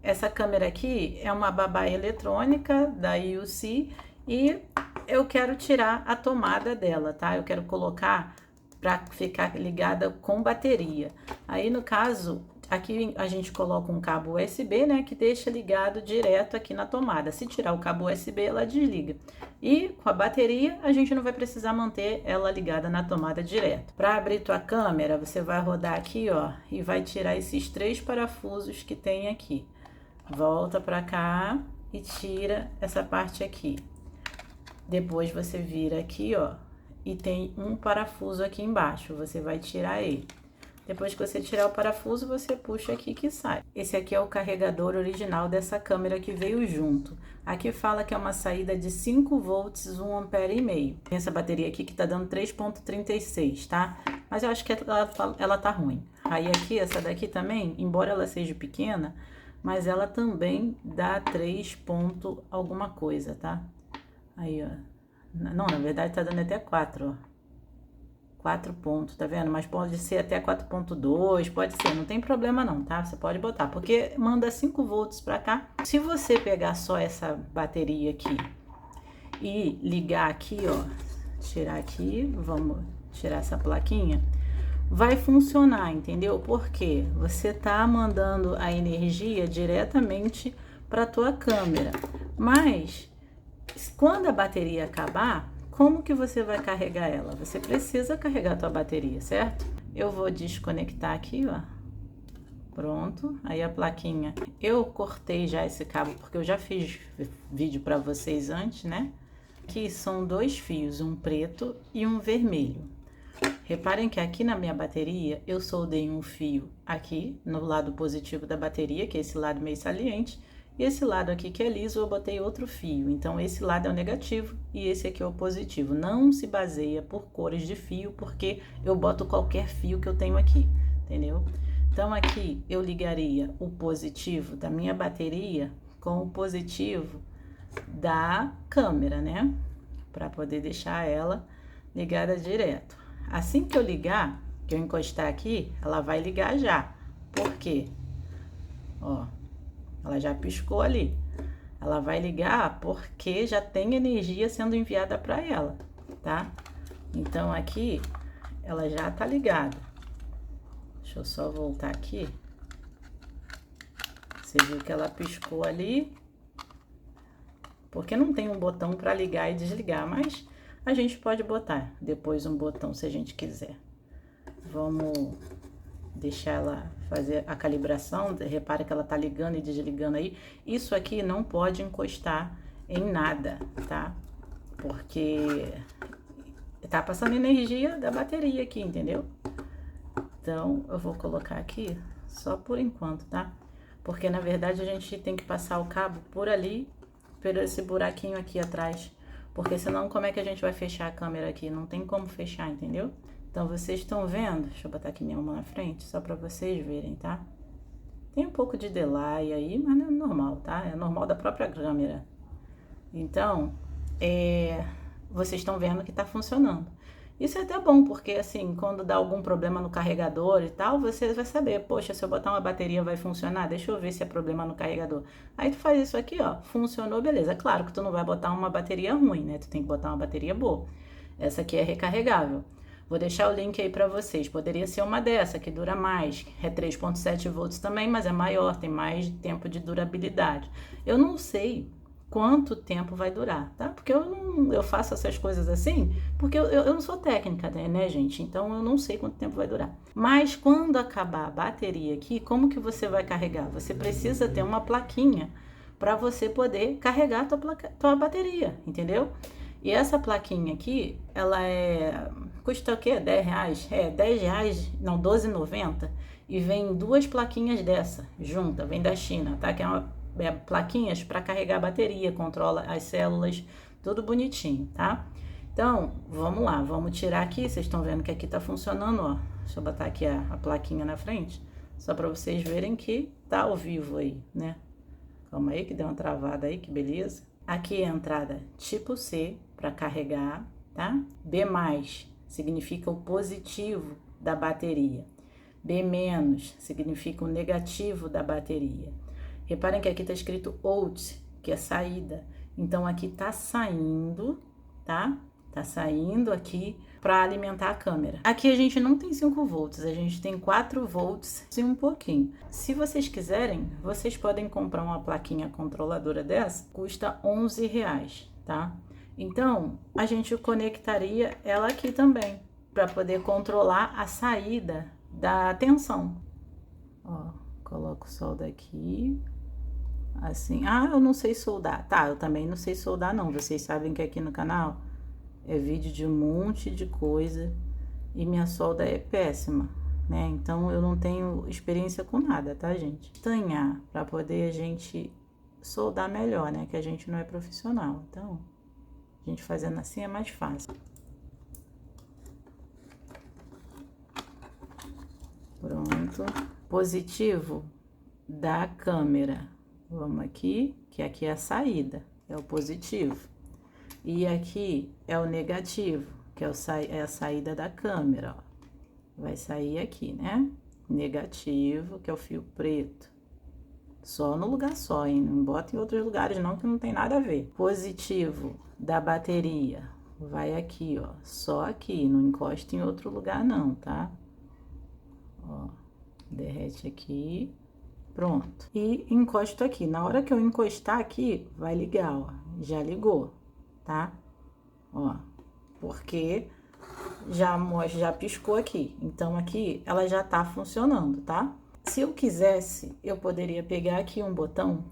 essa câmera aqui é uma babá eletrônica da UC e eu quero tirar a tomada dela, tá? Eu quero colocar para ficar ligada com bateria. Aí, no caso, aqui a gente coloca um cabo USB, né, que deixa ligado direto aqui na tomada. Se tirar o cabo USB, ela desliga. E com a bateria, a gente não vai precisar manter ela ligada na tomada direto. Para abrir tua câmera, você vai rodar aqui, ó, e vai tirar esses 3 parafusos que tem aqui. Volta para cá e tira essa parte aqui. Depois você vira aqui, ó, e tem um parafuso aqui embaixo, você vai tirar ele. Depois que você tirar o parafuso, você puxa aqui que sai. Esse aqui é o carregador original dessa câmera que veio junto. Aqui fala que é uma saída de 5 volts, 1,5 ampere. Tem essa bateria aqui que tá dando 3,36, tá? Mas eu acho que ela tá ruim. Aí aqui, essa daqui também, embora ela seja pequena, mas ela também dá 3 ponto alguma coisa, tá? Aí, ó. Não, na verdade tá dando até 4, ó. 4 pontos, tá vendo? Mas pode ser até 4,2, pode ser, não tem problema não, tá? Você pode botar, porque manda 5 volts pra cá. Se você pegar só essa bateria aqui e ligar aqui, ó, tirar aqui, vamos tirar essa plaquinha, vai funcionar, entendeu? Porque você tá mandando a energia diretamente pra tua câmera. Mas quando a bateria acabar, como que você vai carregar ela? Você precisa carregar a tua bateria, certo? Eu vou desconectar aqui, ó. Pronto. Aí a plaquinha. Eu cortei já esse cabo, porque eu já fiz vídeo para vocês antes, né? Aqui são 2 fios, um preto e um vermelho. Reparem que aqui na minha bateria, eu soldei um fio aqui no lado positivo da bateria, que é esse lado meio saliente, e esse lado aqui que é liso, eu botei outro fio. Então, esse lado é o negativo e esse aqui é o positivo. Não se baseia por cores de fio, porque eu boto qualquer fio que eu tenho aqui, entendeu? Então, aqui eu ligaria o positivo da minha bateria com o positivo da câmera, né? Para poder deixar ela ligada direto. Assim que eu ligar, que eu encostar aqui, ela vai ligar já. Por quê? Ó. Ela já piscou ali. Ela vai ligar porque já tem energia sendo enviada para ela, tá? Então, aqui, ela já tá ligada. Deixa eu só voltar aqui. Você viu que ela piscou ali. Porque não tem um botão para ligar e desligar, mas a gente pode botar depois um botão se a gente quiser. Vamos deixar ela fazer a calibração. Repara que ela tá ligando e desligando aí. Isso aqui não pode encostar em nada, tá? Porque tá passando energia da bateria aqui, entendeu? Então, eu vou colocar aqui só por enquanto, tá? Porque, na verdade, a gente tem que passar o cabo por ali, por esse buraquinho aqui atrás. Porque senão, como é que a gente vai fechar a câmera aqui? Não tem como fechar, entendeu? Então, vocês estão vendo? Deixa eu botar aqui minha mão na frente, só pra vocês verem, tá? Tem um pouco de delay aí, mas não é normal, tá? É normal da própria câmera. Então, vocês estão vendo que tá funcionando. Isso é até bom, porque assim, quando dá algum problema no carregador e tal, você vai saber, poxa, se eu botar uma bateria vai funcionar? Deixa eu ver se é problema no carregador. Aí tu faz isso aqui, ó, funcionou, beleza. Claro que tu não vai botar uma bateria ruim, né? Tu tem que botar uma bateria boa. Essa aqui é recarregável. Vou deixar o link aí pra vocês. Poderia ser uma dessa, que dura mais. É 3,7 volts também, mas é maior, tem mais tempo de durabilidade. Eu não sei quanto tempo vai durar, tá? Porque eu faço essas coisas assim, porque eu não sou técnica, né, gente? Então, eu não sei quanto tempo vai durar. Mas, quando acabar a bateria aqui, como que você vai carregar? Você precisa ter uma plaquinha para você poder carregar a tua bateria, entendeu? E essa plaquinha aqui, ela custa o quê? 10 reais? É, 10 reais, não, R$12,90. E vem 2 plaquinhas dessa, junta, vem da China, tá? Que é plaquinhas para carregar a bateria, controla as células, tudo bonitinho, tá? Então, vamos lá, vamos tirar aqui, vocês estão vendo que aqui tá funcionando, ó. Deixa eu botar aqui a plaquinha na frente, só para vocês verem que tá ao vivo aí, né? Calma aí que deu uma travada aí, que beleza. Aqui é a entrada tipo C para carregar, tá? B+ significa o positivo da bateria. B- significa o negativo da bateria. Reparem que aqui tá escrito out, que é saída. Então, aqui tá saindo, tá? Tá saindo aqui para alimentar a câmera. Aqui a gente não tem 5 volts, a gente tem 4 volts e um pouquinho. Se vocês quiserem, vocês podem comprar uma plaquinha controladora dessa, custa R$11, tá? Então, a gente conectaria ela aqui também, para poder controlar a saída da tensão. Ó, coloco o solda aqui, assim. Ah, eu não sei soldar. Tá, eu também não sei soldar não, vocês sabem que aqui no canal é vídeo de um monte de coisa e minha solda é péssima, né? Então eu não tenho experiência com nada, tá, gente? Tanhar para poder a gente soldar melhor, né? Que a gente não é profissional. Então, a gente fazendo assim é mais fácil. Pronto. Positivo da câmera. Vamos aqui, que aqui é a saída, é o positivo. E aqui é o negativo, que é a saída da câmera, ó. Vai sair aqui, né? Negativo, que é o fio preto. Só no lugar só, hein? Não bota em outros lugares não, que não tem nada a ver. Positivo da bateria, vai aqui, ó. Só aqui, não encosta em outro lugar não, tá? Ó, derrete aqui. Pronto. E encosto aqui. Na hora que eu encostar aqui, vai ligar, ó. Já ligou. Tá? Ó, porque já piscou aqui. Então, aqui ela já tá funcionando, tá? Se eu quisesse, eu poderia pegar aqui um botão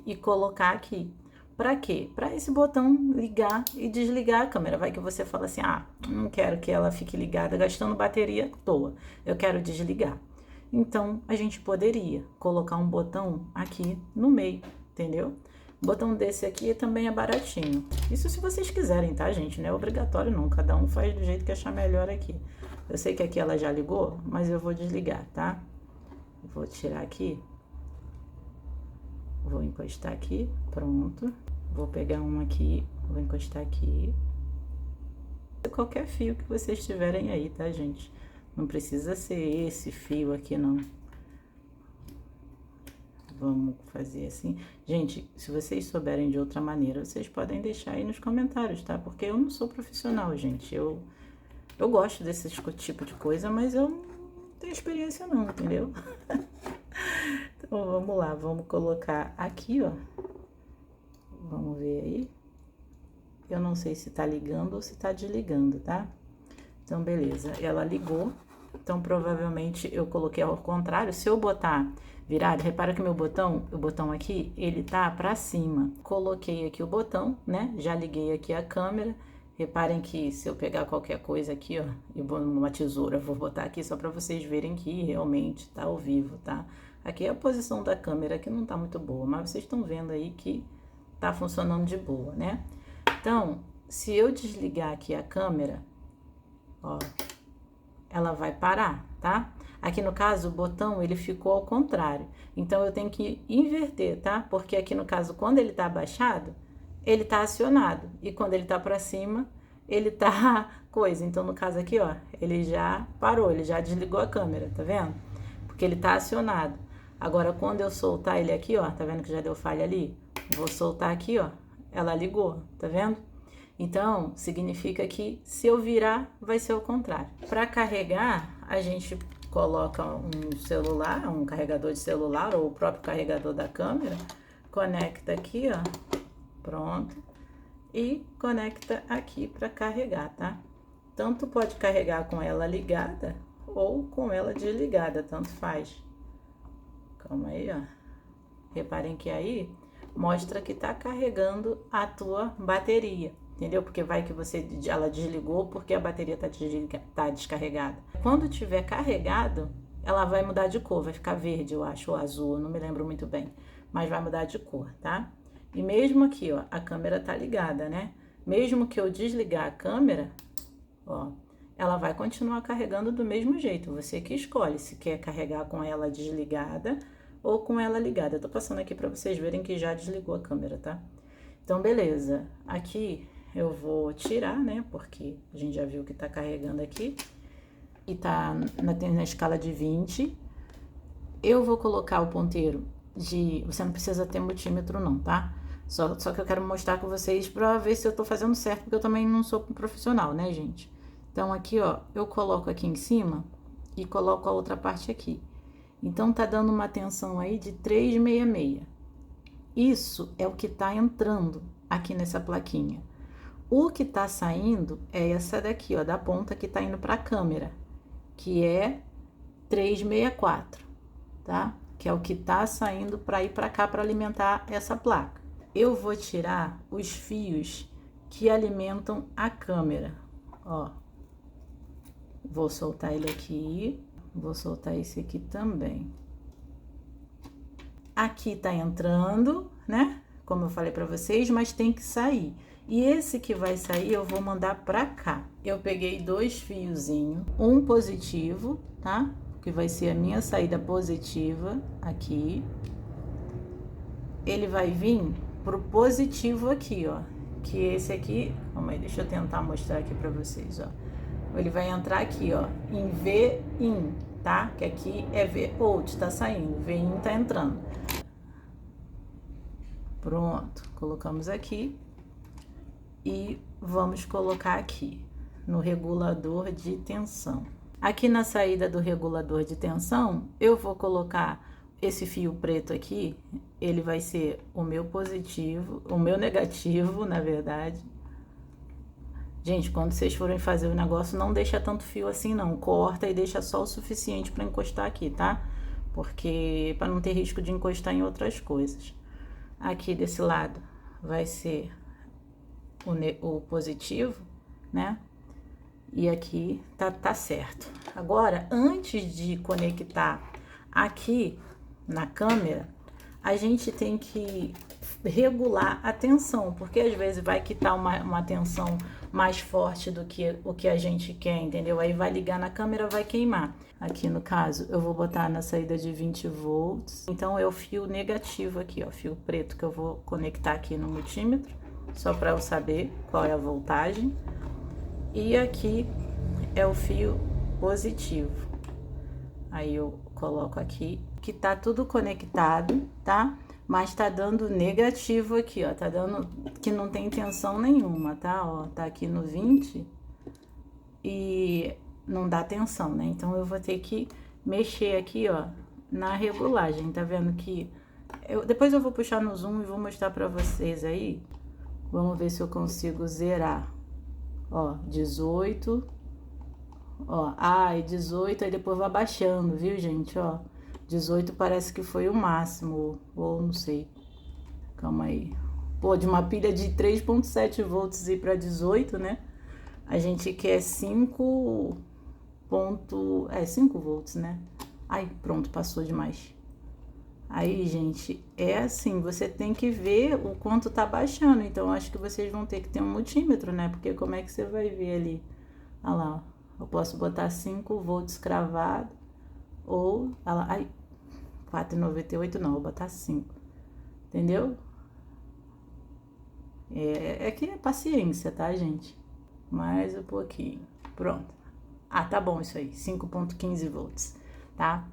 e colocar aqui. Pra quê? Pra esse botão ligar e desligar a câmera. Vai que você fala assim, ah, não quero que ela fique ligada gastando bateria à toa. Eu quero desligar. Então, a gente poderia colocar um botão aqui no meio, entendeu? Botão desse aqui também é baratinho. Isso se vocês quiserem, tá, gente? Não é obrigatório não, cada um faz do jeito que achar melhor aqui. Eu sei que aqui ela já ligou, mas eu vou desligar, tá? Vou tirar aqui. Vou encostar aqui, pronto. Vou pegar um aqui, vou encostar aqui. Qualquer fio que vocês tiverem aí, tá, gente? Não precisa ser esse fio aqui, não. Vamos fazer assim. Gente, se vocês souberem de outra maneira, vocês podem deixar aí nos comentários, tá? Porque eu não sou profissional, gente. Eu gosto desse tipo de coisa, mas eu não tenho experiência não, entendeu? Então, vamos lá. Vamos colocar aqui, ó. Vamos ver aí. Eu não sei se tá ligando ou se tá desligando, tá? Então, beleza. Ela ligou. Então, provavelmente, eu coloquei ao contrário. Se eu botar virado, repara que o botão aqui, ele tá pra cima. Coloquei aqui o botão, né? Já liguei aqui a câmera. Reparem que se eu pegar qualquer coisa aqui, ó, e uma tesoura, vou botar aqui só pra vocês verem que realmente tá ao vivo, tá? Aqui é a posição da câmera, que não tá muito boa, mas vocês estão vendo aí que tá funcionando de boa, né? Então, se eu desligar aqui a câmera, ó, ela vai parar, tá? Aqui no caso, o botão, ele ficou ao contrário. Então, eu tenho que inverter, tá? Porque aqui no caso, quando ele tá abaixado, ele tá acionado. E quando ele tá pra cima, ele tá coisa. Então, no caso aqui, ó, ele já parou, ele já desligou a câmera, tá vendo? Porque ele tá acionado. Agora, quando eu soltar ele aqui, ó, tá vendo que já deu falha ali? Vou soltar aqui, ó, ela ligou, tá vendo? Então, significa que se eu virar, vai ser o contrário. Para carregar, a gente coloca um celular, um carregador de celular ou o próprio carregador da câmera, conecta aqui, ó, pronto, e conecta aqui para carregar, tá? Tanto pode carregar com ela ligada ou com ela desligada, tanto faz. Calma aí, ó. Reparem que aí mostra que tá carregando a tua bateria. Entendeu? Porque vai que ela desligou porque a bateria tá descarregada. Quando tiver carregado, ela vai mudar de cor, vai ficar verde, eu acho, ou azul, eu não me lembro muito bem. Mas vai mudar de cor, tá? E mesmo aqui, ó, a câmera tá ligada, né? Mesmo que eu desligar a câmera, ó, ela vai continuar carregando do mesmo jeito. Você que escolhe se quer carregar com ela desligada ou com ela ligada. Eu tô passando aqui pra vocês verem que já desligou a câmera, tá? Então, beleza. Aqui eu vou tirar, né? Porque a gente já viu que tá carregando aqui. E tá na escala de 20. Eu vou colocar o ponteiro Você não precisa ter multímetro não, tá? Só que eu quero mostrar com vocês pra ver se eu tô fazendo certo, porque eu também não sou profissional, né, gente? Então, aqui, ó, eu coloco aqui em cima e coloco a outra parte aqui. Então, tá dando uma tensão aí de 366. Isso é o que tá entrando aqui nessa plaquinha. O que tá saindo é essa daqui, ó, da ponta que tá indo pra câmera, que é 364, tá? Que é o que tá saindo para ir para cá para alimentar essa placa. Eu vou tirar os fios que alimentam a câmera, ó. Vou soltar ele aqui, vou soltar esse aqui também. Aqui tá entrando, né? Como eu falei para vocês, mas tem que sair. E esse que vai sair eu vou mandar para cá. Eu peguei 2 fiozinhos, um positivo, tá? Que vai ser a minha saída positiva aqui. Ele vai vir pro positivo aqui, ó. Que esse aqui, calma aí, deixa eu tentar mostrar aqui para vocês, ó. Ele vai entrar aqui, ó, em V-in, tá? Que aqui é V-out, tá saindo, V-in tá entrando. Pronto, colocamos aqui. E vamos colocar aqui no regulador de tensão. Aqui na saída do regulador de tensão, eu vou colocar esse fio preto aqui, ele vai ser o meu positivo, o meu negativo, na verdade. Gente, quando vocês forem fazer o negócio, não deixa tanto fio assim não, corta e deixa só o suficiente para encostar aqui, tá? Porque para não ter risco de encostar em outras coisas. Aqui desse lado vai ser o positivo, né? E aqui tá certo. Agora, antes de conectar aqui na câmera, a gente tem que regular a tensão, porque às vezes vai quitar uma tensão mais forte do que o que a gente quer, entendeu? Aí vai ligar na câmera, vai queimar. Aqui no caso, eu vou botar na saída de 20 volts. Então, é o fio negativo aqui, ó, fio preto que eu vou conectar aqui no multímetro, só para eu saber qual é a voltagem. E aqui é o fio positivo. Aí eu coloco aqui, que tá tudo conectado, tá? Mas tá dando negativo aqui, ó, tá dando que não tem tensão nenhuma, tá? Ó, tá aqui no 20 e não dá tensão, né? Então eu vou ter que mexer aqui, ó, na regulagem, tá vendo que... depois eu vou puxar no zoom e vou mostrar pra vocês aí. Vamos ver se eu consigo zerar. Ó, 18. Ó, e 18, aí depois vai baixando, viu, gente? Ó, 18 parece que foi o máximo, ou não sei. Calma aí. Pô, de uma pilha de 3,7 volts ir para 18, né? A gente quer 5 volts, né? Ai, pronto, passou demais. Aí, gente, é assim, você tem que ver o quanto tá baixando. Então, acho que vocês vão ter que ter um multímetro, né? Porque como é que você vai ver ali? Olha lá, ó. Eu posso botar 5 volts cravado. Ou, olha lá, ai, 4,98 não, vou botar 5. Entendeu? É que é paciência, tá, gente? Mais um pouquinho. Pronto. Ah, tá bom isso aí, 5,15 volts, tá?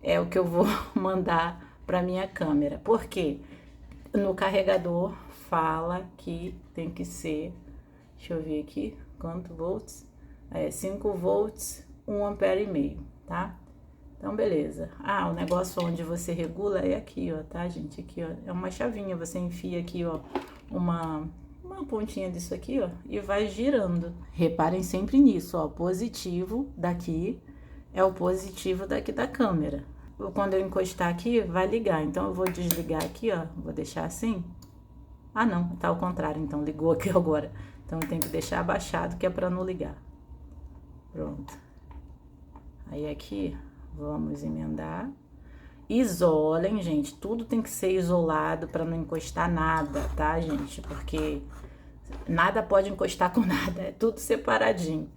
É o que eu vou mandar para minha câmera. Porque no carregador fala que tem que ser, deixa eu ver aqui, quanto volts? 5 volts, 1,5 ampere, tá? Então, beleza. O negócio onde você regula é aqui, ó, tá, gente? Aqui, ó, é uma chavinha, você enfia aqui, ó, uma pontinha disso aqui, ó, e vai girando. Reparem sempre nisso, ó, positivo daqui é o positivo daqui da câmera. Quando eu encostar aqui, vai ligar. Então, eu vou desligar aqui, ó, vou deixar assim. Não, tá ao contrário, então, ligou aqui agora. Então, tem que deixar abaixado, que é pra não ligar. Pronto. Aí, aqui, vamos emendar. Isolem, gente, tudo tem que ser isolado pra não encostar nada, tá, gente? Porque nada pode encostar com nada, é tudo separadinho.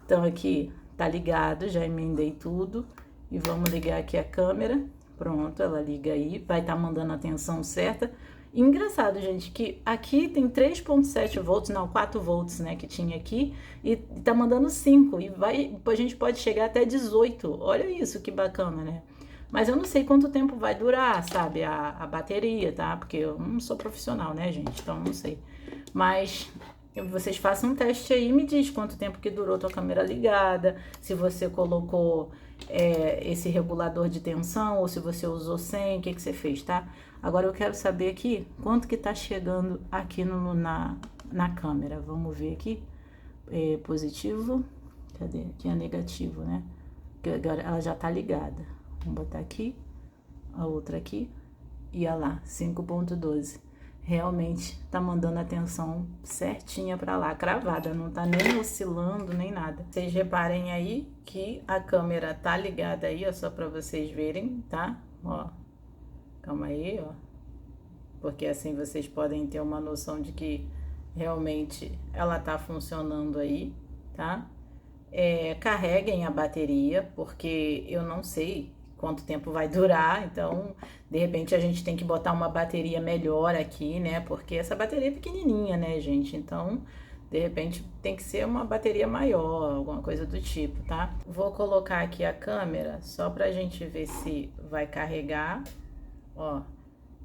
Então, aqui, tá ligado, já emendei tudo. E vamos ligar aqui a câmera. Pronto, ela liga aí, vai estar mandando a tensão certa. E engraçado, gente, que aqui tem 3,7 volts, não, 4 volts, né, que tinha aqui, e tá mandando 5, e a gente pode chegar até 18. Olha isso, que bacana, né? Mas eu não sei quanto tempo vai durar, sabe, a bateria, tá? Porque eu não sou profissional, né, gente? Então não sei. Mas vocês façam um teste aí e me diz quanto tempo que durou tua câmera ligada, se você colocou esse regulador de tensão ou se você usou sem, o que você fez, tá? Agora eu quero saber aqui quanto que tá chegando aqui na câmera. Vamos ver aqui. Positivo. Cadê? Aqui é negativo, né? Agora ela já tá ligada. Vamos botar aqui, a outra aqui, e olha lá, 5.12. Realmente tá mandando a tensão certinha pra lá, cravada, não tá nem oscilando, nem nada. Vocês reparem aí que a câmera tá ligada aí, ó, só pra vocês verem, tá? Ó, calma aí, ó. Porque assim vocês podem ter uma noção de que realmente ela tá funcionando aí, tá? Carreguem a bateria, porque eu não sei quanto tempo vai durar, então de repente a gente tem que botar uma bateria melhor aqui, né? Porque essa bateria é pequenininha, né, gente? Então de repente tem que ser uma bateria maior, alguma coisa do tipo, tá? Vou colocar aqui a câmera só pra gente ver se vai carregar, ó.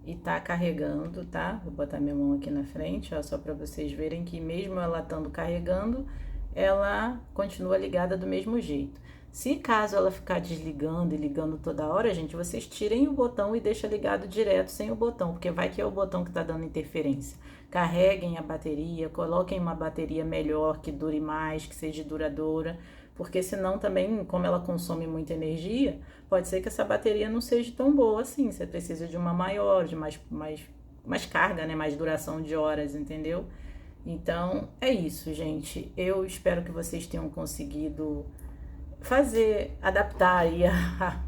E tá carregando, tá? Vou botar minha mão aqui na frente, ó, só pra vocês verem que mesmo ela estando carregando, ela continua ligada do mesmo jeito. Se caso ela ficar desligando e ligando toda hora, gente, vocês tirem o botão e deixem ligado direto sem o botão, porque vai que é o botão que tá dando interferência. Carreguem a bateria, coloquem uma bateria melhor, que dure mais, que seja duradoura, porque senão também, como ela consome muita energia, pode ser que essa bateria não seja tão boa assim. Você precisa de uma maior, de mais carga, né? Mais duração de horas, entendeu? Então, é isso, gente. Eu espero que vocês tenham conseguido adaptar aí a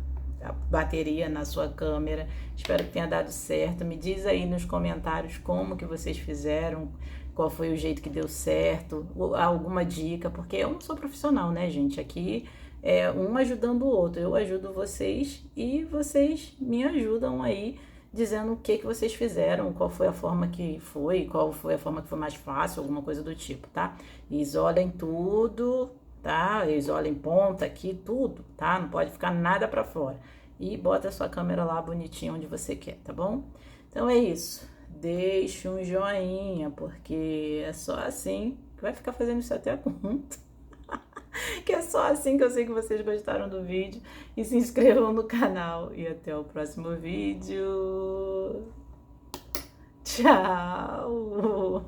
bateria na sua câmera. Espero que tenha dado certo. Me diz aí nos comentários como que vocês fizeram, qual foi o jeito que deu certo, alguma dica, porque eu não sou profissional, né, gente? Aqui é um ajudando o outro. Eu ajudo vocês e vocês me ajudam aí dizendo o que vocês fizeram, qual foi a forma que foi, qual foi a forma que foi mais fácil, alguma coisa do tipo, tá? Isolem tudo, tá? Isolem ponta aqui, tudo, tá? Não pode ficar nada pra fora. E bota a sua câmera lá bonitinha onde você quer, tá bom? Então é isso. Deixe um joinha, porque é só assim que vai ficar fazendo isso até a conta. Que é só assim que eu sei que vocês gostaram do vídeo. E se inscrevam no canal. E até o próximo vídeo. Tchau!